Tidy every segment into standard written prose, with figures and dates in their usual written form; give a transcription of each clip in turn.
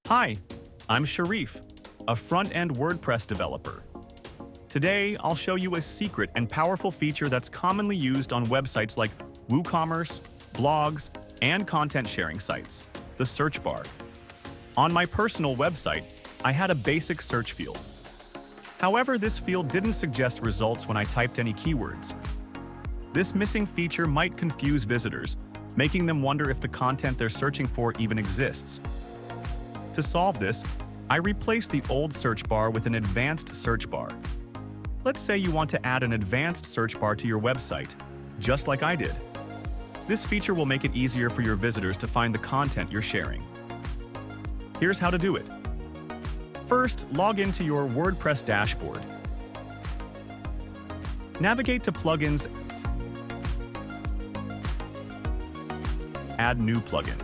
Hi, I'm Sharif, a front-end WordPress developer. Today, I'll show you a secret and powerful feature that's commonly used on websites like WooCommerce, blogs, and content-sharing sites, the search bar. On my personal website, I had a basic search field. However, this field didn't suggest results when I typed any keywords. This missing feature might confuse visitors, making them wonder if the content they're searching for even exists. To solve this, I replaced the old search bar with an advanced search bar. Let's say you want to add an advanced search bar to your website, just like I did. This feature will make it easier for your visitors to find the content you're sharing. Here's how to do it. First, log into your WordPress dashboard. Navigate to Plugins, add new plugin.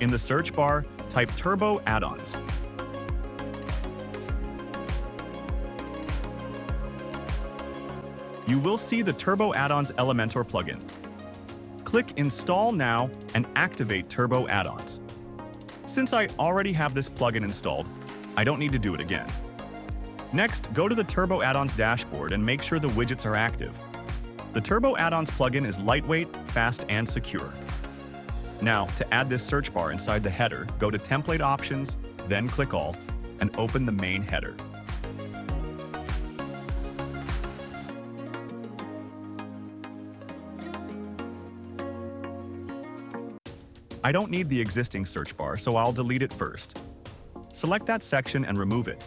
In the search bar, type Turbo Addons. You will see the Turbo Addons Elementor plugin. Click Install Now and activate Turbo Addons. Since I already have this plugin installed, I don't need to do it again. Next, go to the Turbo Addons dashboard and make sure the widgets are active. The Turbo Addons plugin is lightweight, fast, and secure. Now, to add this search bar inside the header, go to Template Options, then click All, and open the main header. I don't need the existing search bar, so I'll delete it first. Select that section and remove it.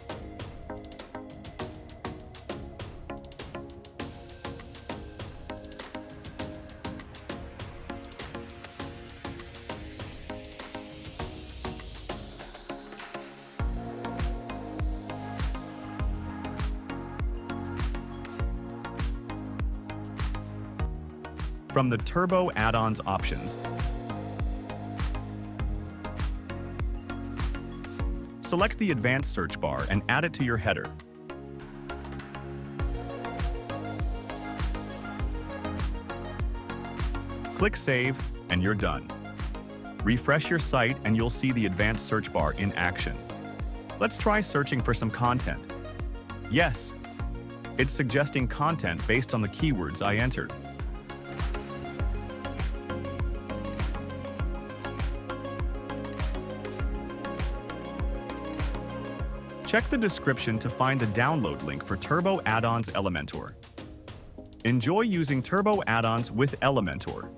From the Turbo Addons options, select the advanced search bar and add it to your header. Click Save, and you're done. Refresh your site and you'll see the advanced search bar in action. Let's try searching for some content. Yes, it's suggesting content based on the keywords I entered. Check the description to find the download link for Turbo Addons Elementor. Enjoy using Turbo Addons with Elementor.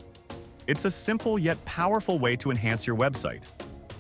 It's a simple yet powerful way to enhance your website.